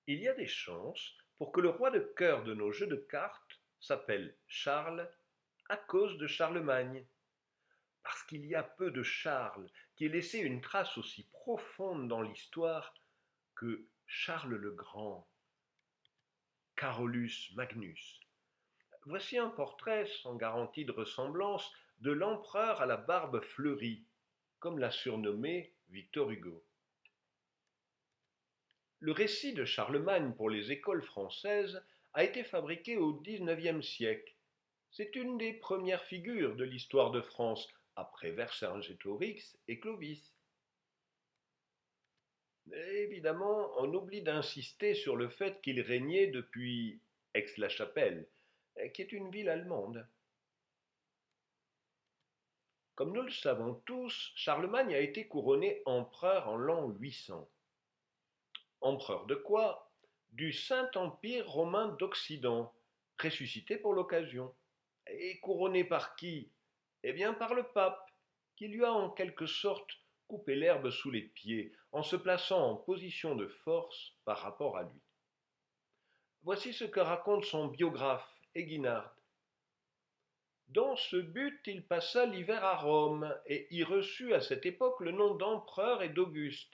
Il y a des chances pour que le roi de cœur de nos jeux de cartes s'appelle Charles à cause de Charlemagne, parce qu'il y a peu de Charles qui ait laissé une trace aussi profonde dans l'histoire que Charles le Grand, Carolus Magnus. Voici un portrait sans garantie de ressemblance de l'empereur à la barbe fleurie, comme l'a surnommé Victor Hugo. Le récit de Charlemagne pour les écoles françaises a été fabriqué au XIXe siècle. C'est une des premières figures de l'histoire de France, après Vercingétorix et Clovis. Évidemment, on oublie d'insister sur le fait qu'il régnait depuis Aix-la-Chapelle, qui est une ville allemande. Comme nous le savons tous, Charlemagne a été couronné empereur en l'an 800. Empereur de quoi? Du Saint-Empire romain d'Occident, ressuscité pour l'occasion. Et couronné par qui? Eh bien par le pape, qui lui a en quelque sorte coupé l'herbe sous les pieds, en se plaçant en position de force par rapport à lui. Voici ce que raconte son biographe, Eginhard. Dans ce but, il passa l'hiver à Rome, et y reçut à cette époque le nom d'empereur et d'Auguste.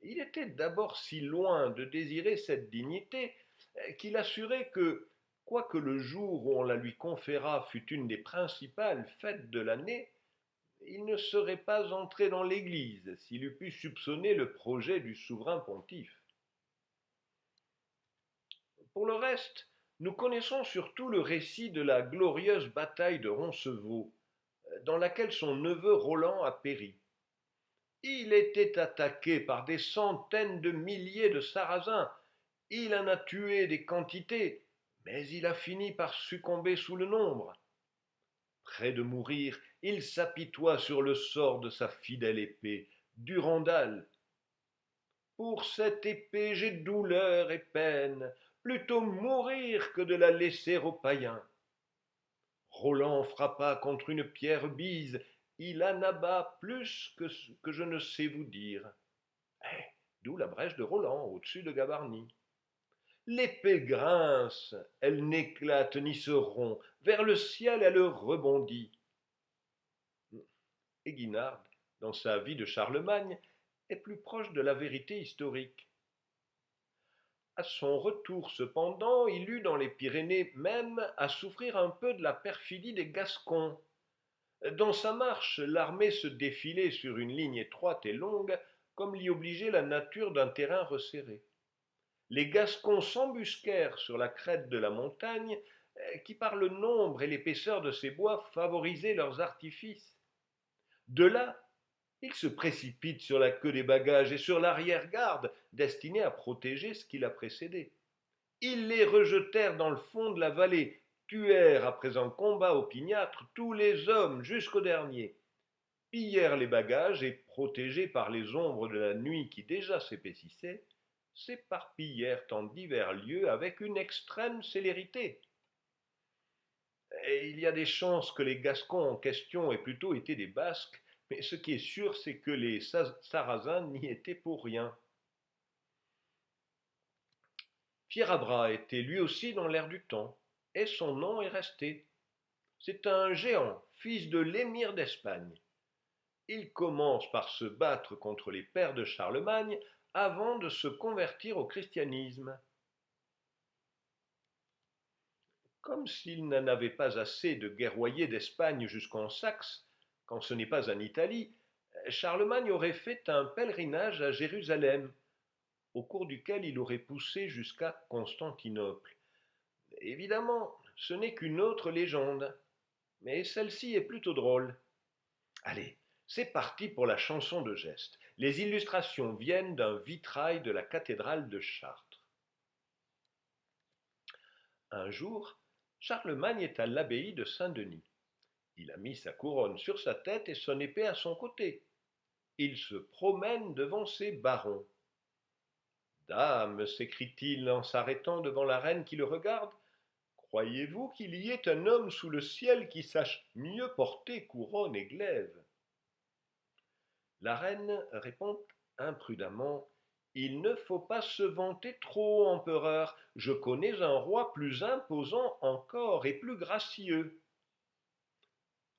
Il était d'abord si loin de désirer cette dignité qu'il assurait que, quoique le jour où on la lui conféra fût une des principales fêtes de l'année, il ne serait pas entré dans l'Église s'il eût pu soupçonner le projet du souverain pontife. Pour le reste, nous connaissons surtout le récit de la glorieuse bataille de Roncevaux, dans laquelle son neveu Roland a péri. Il était attaqué par des centaines de milliers de Sarrasins. Il en a tué des quantités, mais il a fini par succomber sous le nombre. Près de mourir, il s'apitoie sur le sort de sa fidèle épée, Durandal. Pour cette épée j'ai douleur et peine, plutôt mourir que de la laisser aux païens. Roland frappa contre une pierre bise, il en abat plus que je ne sais vous dire. Eh, d'où la brèche de Roland au-dessus de Gavarnie. L'épée grince, elle n'éclate ni se rompt, vers le ciel elle rebondit. Eginhard, dans sa vie de Charlemagne, est plus proche de la vérité historique. À son retour cependant, il eut dans les Pyrénées même à souffrir un peu de la perfidie des Gascons. Dans sa marche, l'armée se défilait sur une ligne étroite et longue, comme l'y obligeait la nature d'un terrain resserré. Les Gascons s'embusquèrent sur la crête de la montagne, qui par le nombre et l'épaisseur de ses bois favorisait leurs artifices. De là, ils se précipitent sur la queue des bagages et sur l'arrière-garde, destinée à protéger ce qui l'a précédé. Ils les rejetèrent dans le fond de la vallée, tuèrent après un combat opiniâtre tous les hommes jusqu'au dernier, pillèrent les bagages et, protégés par les ombres de la nuit qui déjà s'épaississait, s'éparpillèrent en divers lieux avec une extrême célérité. Et il y a des chances que les Gascons en question aient plutôt été des Basques, mais ce qui est sûr, c'est que les Sarrasins n'y étaient pour rien. Fierabras était lui aussi dans l'air du temps, et son nom est resté. C'est un géant, fils de l'émir d'Espagne. Il commence par se battre contre les pères de Charlemagne avant de se convertir au christianisme. Comme s'il n'en avait pas assez de guerroyer d'Espagne jusqu'en Saxe, quand ce n'est pas en Italie, Charlemagne aurait fait un pèlerinage à Jérusalem, au cours duquel il aurait poussé jusqu'à Constantinople. Évidemment, ce n'est qu'une autre légende, mais celle-ci est plutôt drôle. Allez, c'est parti pour la chanson de geste. Les illustrations viennent d'un vitrail de la cathédrale de Chartres. Un jour, Charlemagne est à l'abbaye de Saint-Denis. Il a mis sa couronne sur sa tête et son épée à son côté. Il se promène devant ses barons. Dame, s'écrie-t-il en s'arrêtant devant la reine qui le regarde, croyez-vous qu'il y ait un homme sous le ciel qui sache mieux porter couronne et glaive? La reine répond imprudemment, Il ne faut pas se vanter trop, empereur. Je connais un roi plus imposant encore et plus gracieux.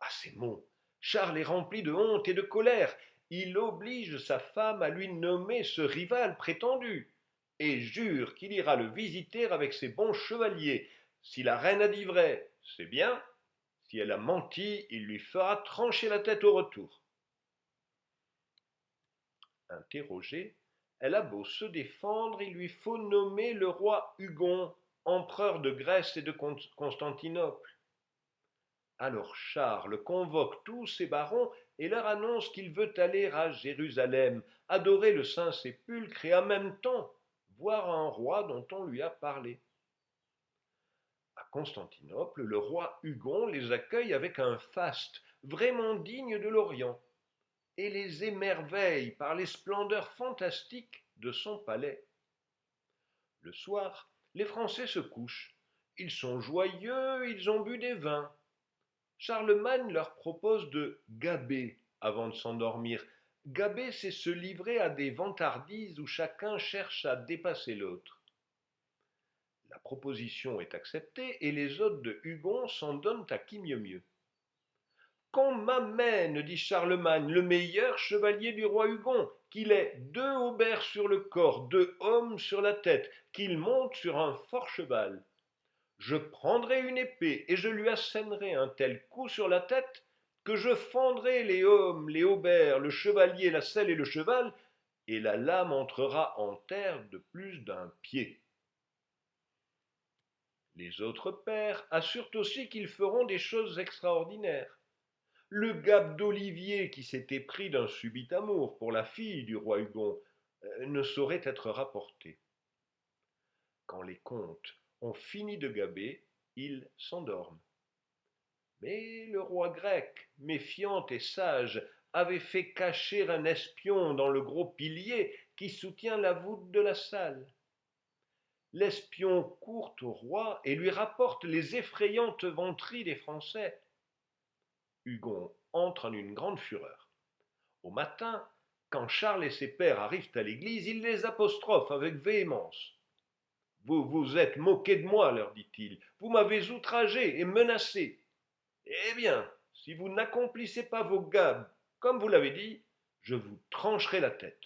À ces mots, Charles est rempli de honte et de colère. Il oblige sa femme à lui nommer ce rival prétendu, et jure qu'il ira le visiter avec ses bons chevaliers. Si la reine a dit vrai, c'est bien. Si elle a menti, il lui fera trancher la tête au retour. Interrogée, elle a beau se défendre, il lui faut nommer le roi Hugon, empereur de Grèce et de Constantinople. Alors Charles convoque tous ses barons et leur annonce qu'il veut aller à Jérusalem, adorer le Saint-Sépulcre et en même temps voir un roi dont on lui a parlé. À Constantinople, le roi Hugon les accueille avec un faste vraiment digne de l'Orient et les émerveille par les splendeurs fantastiques de son palais. Le soir, les Français se couchent. Ils sont joyeux, ils ont bu des vins. Charlemagne leur propose de gaber avant de s'endormir. Gaber, c'est se livrer à des vantardises où chacun cherche à dépasser l'autre. La proposition est acceptée et les hôtes de Hugon s'en donnent à qui mieux mieux. Qu'on m'amène, dit Charlemagne, le meilleur chevalier du roi Hugon, qu'il ait 2 haubers sur le corps, 2 hommes sur la tête, qu'il monte sur un fort cheval. Je prendrai une épée et je lui assènerai un tel coup sur la tête que je fendrai les hommes, les haubers, le chevalier, la selle et le cheval, et la lame entrera en terre de plus d'un pied. Les autres pères assurent aussi qu'ils feront des choses extraordinaires. Le Gab d'Olivier, qui s'était pris d'un subit amour pour la fille du roi Hugon, ne saurait être rapporté. Quand les comtes ont fini de gaber, ils s'endorment. Mais le roi grec, méfiant et sage, avait fait cacher un espion dans le gros pilier qui soutient la voûte de la salle. L'espion court au roi et lui rapporte les effrayantes vanteries des Français. Hugon entre en une grande fureur. Au matin, quand Charles et ses pairs arrivent à l'église, il les apostrophe avec véhémence. Vous vous êtes moqués de moi, leur dit-il. Vous m'avez outragé et menacé. Eh bien, si vous n'accomplissez pas vos gabes comme vous l'avez dit, je vous trancherai la tête.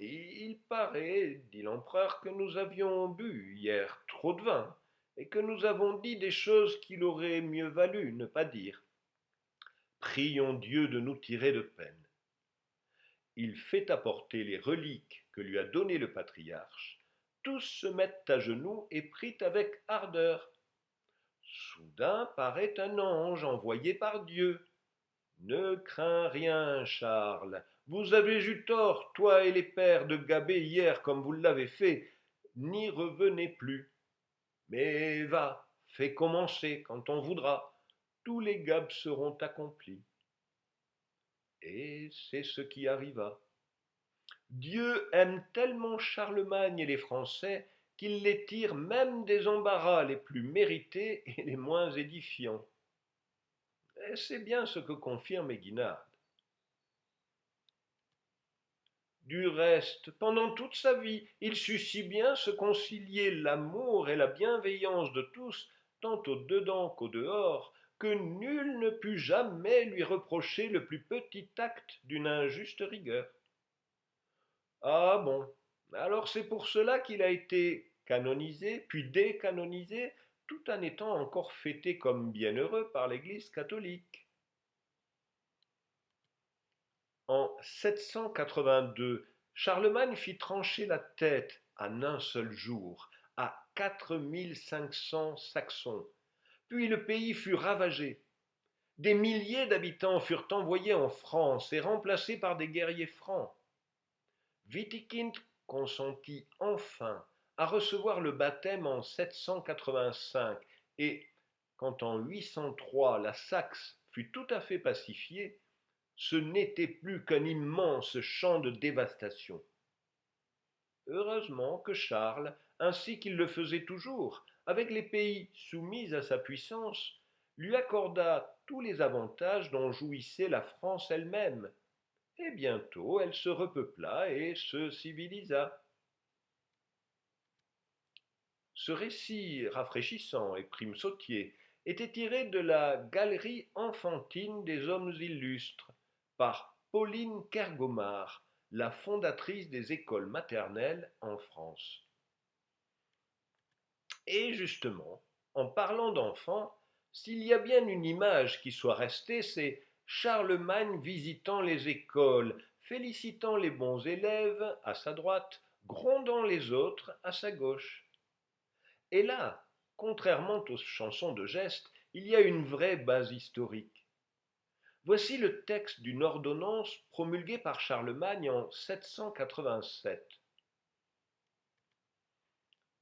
Il paraît, dit l'empereur, que nous avions bu hier trop de vin, et que nous avons dit des choses qu'il aurait mieux valu ne pas dire. Prions Dieu de nous tirer de peine. Il fait apporter les reliques que lui a données le patriarche. Tous se mettent à genoux et prient avec ardeur. Soudain paraît un ange envoyé par Dieu. Ne crains rien, Charles. Vous avez eu tort, toi et les pères, de gaber hier comme vous l'avez fait. N'y revenez plus. Mais va, fais commencer quand on voudra. Tous les gabes seront accomplis. Et c'est ce qui arriva. Dieu aime tellement Charlemagne et les Français qu'il les tire même des embarras les plus mérités et les moins édifiants. Et c'est bien ce que confirme Guinard. Du reste, pendant toute sa vie, il sut si bien se concilier l'amour et la bienveillance de tous, tant au dedans qu'au dehors, que nul ne put jamais lui reprocher le plus petit acte d'une injuste rigueur. Ah bon, alors c'est pour cela qu'il a été canonisé, puis décanonisé, tout en étant encore fêté comme bienheureux par l'Église catholique. En 782, Charlemagne fit trancher la tête en un seul jour à 4500 Saxons, puis le pays fut ravagé. Des milliers d'habitants furent envoyés en France et remplacés par des guerriers francs. Witikind consentit enfin à recevoir le baptême en 785 et, quand en 803 la Saxe fut tout à fait pacifiée, ce n'était plus qu'un immense champ de dévastation. Heureusement que Charles, ainsi qu'il le faisait toujours, avec les pays soumis à sa puissance, lui accorda tous les avantages dont jouissait la France elle-même, et bientôt elle se repeupla et se civilisa. Ce récit rafraîchissant et primesautier était tiré de la Galerie enfantine des hommes illustres par Pauline Kergomar, la fondatrice des écoles maternelles en France. Et justement, en parlant d'enfants, s'il y a bien une image qui soit restée, c'est Charlemagne visitant les écoles, félicitant les bons élèves à sa droite, grondant les autres à sa gauche. Et là, contrairement aux chansons de geste, il y a une vraie base historique. Voici le texte d'une ordonnance promulguée par Charlemagne en 787.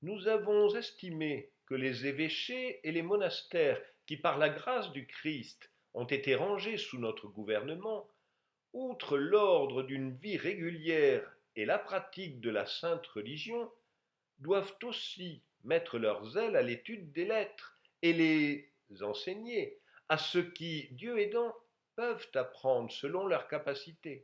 Nous avons estimé que les évêchés et les monastères qui, par la grâce du Christ, ont été rangés sous notre gouvernement, outre l'ordre d'une vie régulière et la pratique de la sainte religion, doivent aussi mettre leur zèle à l'étude des lettres et les enseigner à ceux qui, Dieu aidant, peuvent apprendre selon leur capacité.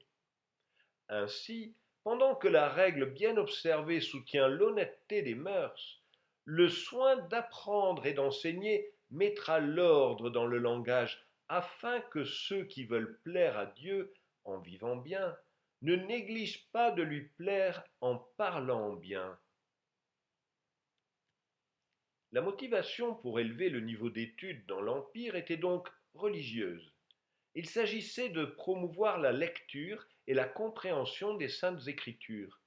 Ainsi, pendant que la règle bien observée soutient l'honnêteté des mœurs, le soin d'apprendre et d'enseigner mettra l'ordre dans le langage afin que ceux qui veulent plaire à Dieu en vivant bien ne négligent pas de lui plaire en parlant bien. La motivation pour élever le niveau d'études dans l'Empire était donc religieuse. Il s'agissait de promouvoir la lecture et la compréhension des saintes écritures.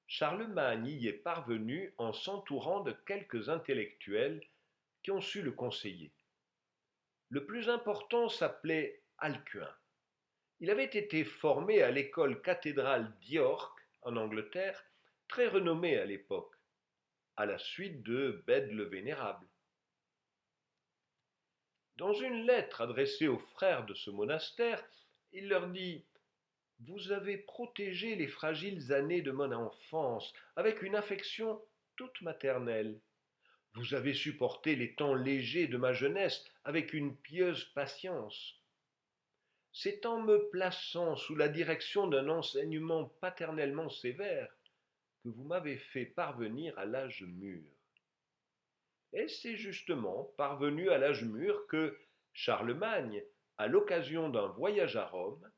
Charlemagne y est parvenu en s'entourant de quelques intellectuels qui ont su le conseiller. Le plus important s'appelait Alcuin. Il avait été formé à l'école cathédrale d'York, en Angleterre, très renommée à l'époque, à la suite de Bède le Vénérable. Dans une lettre adressée aux frères de ce monastère, il leur dit: Vous avez protégé les fragiles années de mon enfance avec une affection toute maternelle. Vous avez supporté les temps légers de ma jeunesse avec une pieuse patience. C'est en me plaçant sous la direction d'un enseignement paternellement sévère que vous m'avez fait parvenir à l'âge mûr. Et c'est justement parvenu à l'âge mûr que Charlemagne, à l'occasion d'un voyage à Rome,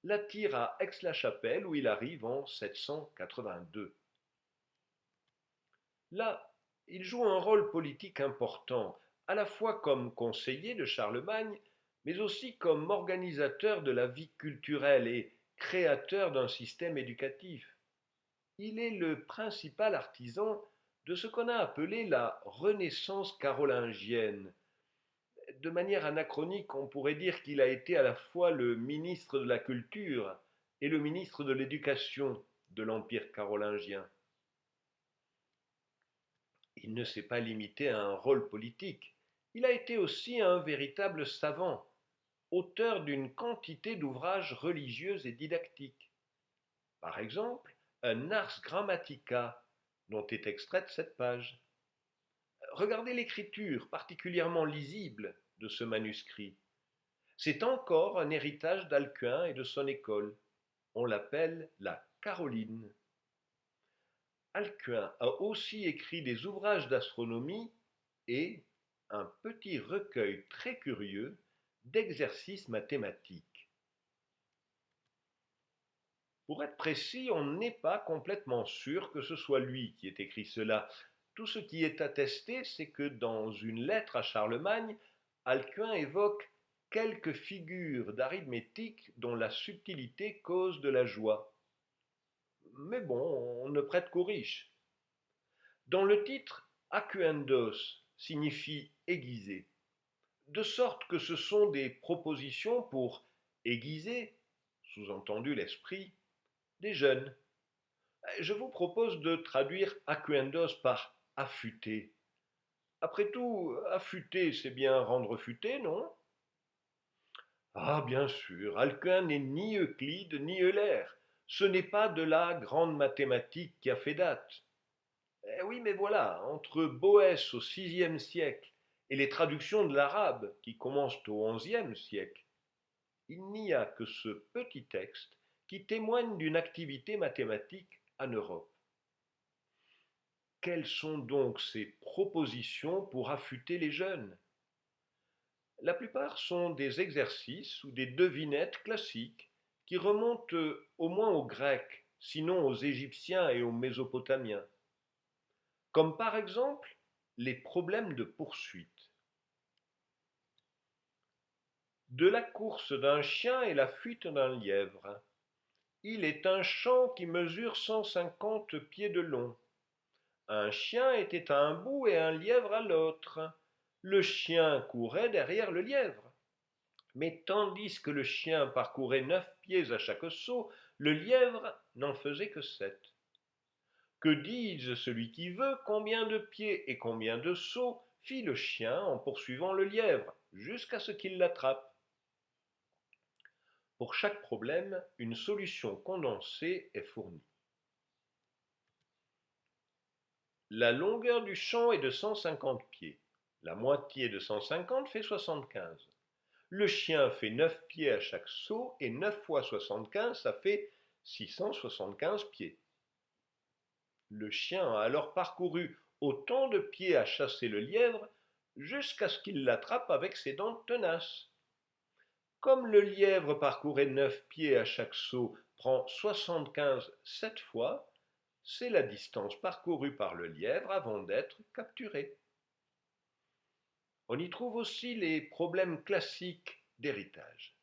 l'attire à Aix-la-Chapelle où il arrive en 782. Là, il joue un rôle politique important, à la fois comme conseiller de Charlemagne, mais aussi comme organisateur de la vie culturelle et créateur d'un système éducatif. Il est le principal artisan de ce qu'on a appelé la Renaissance carolingienne. De manière anachronique, on pourrait dire qu'il a été à la fois le ministre de la Culture et le ministre de l'Éducation de l'Empire carolingien. Il ne s'est pas limité à un rôle politique, il a été aussi un véritable savant, auteur d'une quantité d'ouvrages religieux et didactiques. Par exemple, un Ars Grammatica, dont est extraite cette page. Regardez l'écriture particulièrement lisible de ce manuscrit. C'est encore un héritage d'Alcuin et de son école. On l'appelle la Caroline. Alcuin a aussi écrit des ouvrages d'astronomie et un petit recueil très curieux d'exercices mathématiques. Pour être précis, on n'est pas complètement sûr que ce soit lui qui ait écrit cela. Tout ce qui est attesté, c'est que dans une lettre à Charlemagne, Alcuin évoque quelques figures d'arithmétique dont la subtilité cause de la joie. Mais bon, on ne prête qu'aux riches. Dans le titre, acuendos signifie aiguiser, de sorte que ce sont des propositions pour aiguiser, sous-entendu l'esprit, des jeunes. Je vous propose de traduire acuendos par affûter. Après tout, affûter, c'est bien rendre futé, non? Ah, bien sûr, Alcuin n'est ni Euclide ni Euler. Ce n'est pas de la grande mathématique qui a fait date. Eh oui, mais voilà, entre Boès au VIe siècle et les traductions de l'arabe qui commencent au XIe siècle, il n'y a que ce petit texte qui témoigne d'une activité mathématique en Europe. Quelles sont donc ces propositions pour affûter les jeunes? La plupart sont des exercices ou des devinettes classiques qui remontent au moins aux Grecs, sinon aux Égyptiens et aux Mésopotamiens, comme par exemple les problèmes de poursuite. De la course d'un chien et la fuite d'un lièvre. Il est un champ qui mesure 150 pieds de long. Un chien était à un bout et un lièvre à l'autre. Le chien courait derrière le lièvre. Mais tandis que le chien parcourait 9 pieds à chaque saut, le lièvre n'en faisait que 7. Que dise celui qui veut combien de pieds et combien de sauts fit le chien en poursuivant le lièvre, jusqu'à ce qu'il l'attrape? Pour chaque problème, une solution condensée est fournie. La longueur du champ est de 150 pieds. La moitié de 150 fait 75. Le chien fait 9 pieds à chaque saut et 9 fois 75, ça fait 675 pieds. Le chien a alors parcouru autant de pieds à chasser le lièvre jusqu'à ce qu'il l'attrape avec ses dents tenaces. Comme le lièvre parcourait 9 pieds à chaque saut, prend 75 7 fois, c'est la distance parcourue par le lièvre avant d'être capturé. On y trouve aussi les problèmes classiques d'héritage.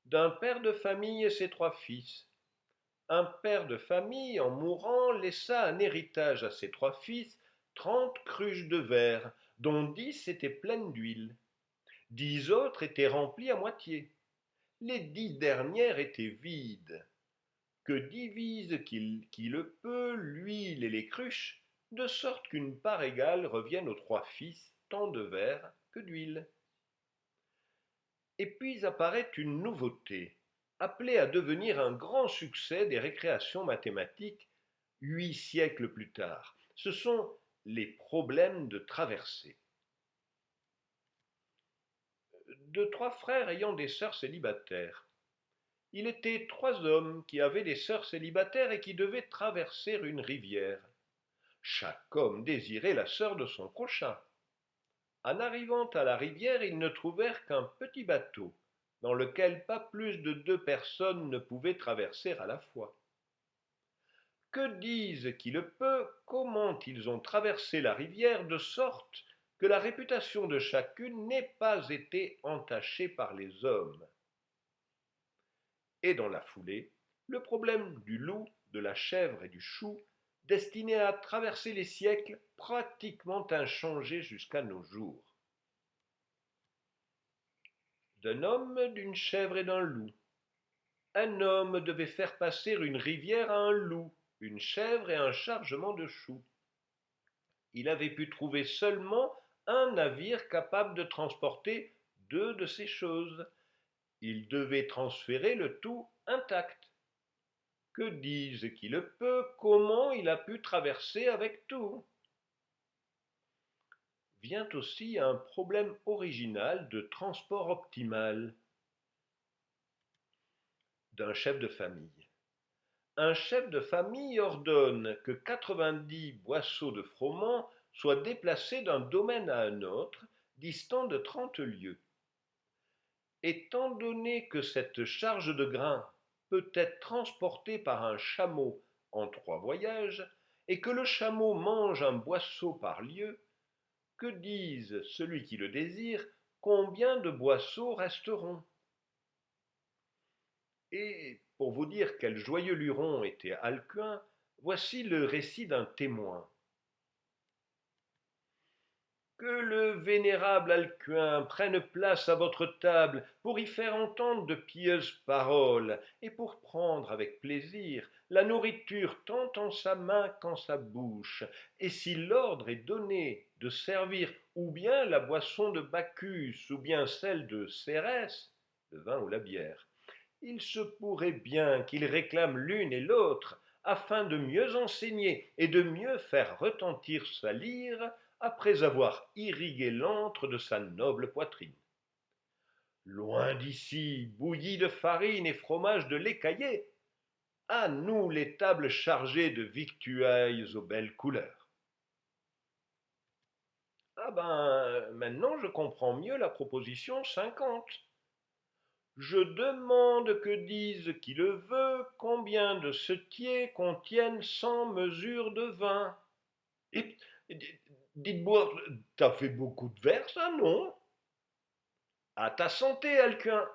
D'un père de famille et ses 3 fils. Un père de famille, en mourant, laissa un héritage à ses 3 fils 30 cruches de verre, dont 10 étaient pleines d'huile. 10 autres étaient remplies à moitié. Les 10 dernières étaient vides. Que divise qui le peut l'huile et les cruches, de sorte qu'une part égale revienne aux 3 fils, tant de verre que d'huile. Et puis apparaît une nouveauté, appelée à devenir un grand succès des récréations mathématiques 8 siècles plus tard. Ce sont les problèmes de traversée. De 3 frères ayant des sœurs célibataires. Il était 3 hommes qui avaient des sœurs célibataires et qui devaient traverser une rivière. Chaque homme désirait la sœur de son prochain. En arrivant à la rivière, ils ne trouvèrent qu'un petit bateau, dans lequel pas plus de 2 personnes ne pouvaient traverser à la fois. Que dise qui le peut, comment ils ont traversé la rivière de sorte que la réputation de chacune n'ait pas été entachée par les hommes? Et dans la foulée, le problème du loup, de la chèvre et du chou, destiné à traverser les siècles, pratiquement inchangé jusqu'à nos jours. D'un homme, d'une chèvre et d'un loup. Un homme devait faire passer une rivière à un loup, une chèvre et un chargement de choux. Il avait pu trouver seulement un navire capable de transporter 2 de ces choses. Il devait transférer le tout intact. Que dise qui le peut, comment il a pu traverser avec tout? Vient aussi un problème original de transport optimal d'un chef de famille. Un chef de famille ordonne que 90 boisseaux de froment soient déplacés d'un domaine à un autre, distant de 30 lieues. Étant donné que cette charge de grains peut être transportée par un chameau en 3 voyages, et que le chameau mange un boisseau par lieue, que dise celui qui le désire, combien de boisseaux resteront? Et pour vous dire quel joyeux luron était Alcuin, voici le récit d'un témoin. Que le vénérable Alcuin prenne place à votre table pour y faire entendre de pieuses paroles et pour prendre avec plaisir la nourriture tant en sa main qu'en sa bouche, et si l'ordre est donné de servir ou bien la boisson de Bacchus ou bien celle de Cérès, le vin ou la bière, il se pourrait bien qu'il réclame l'une et l'autre, afin de mieux enseigner et de mieux faire retentir sa lyre après avoir irrigué l'antre de sa noble poitrine. Loin d'ici, bouillie de farine et fromage de lait caillé. À nous les tables chargées de victuailles aux belles couleurs. Ah ben, maintenant je comprends mieux la proposition 50. Je demande que dise qui le veut combien de setiers contiennent 100 mesures de vin. Et, dites-moi, t'as fait beaucoup de vers, ça, non? À ta santé, Alcuin.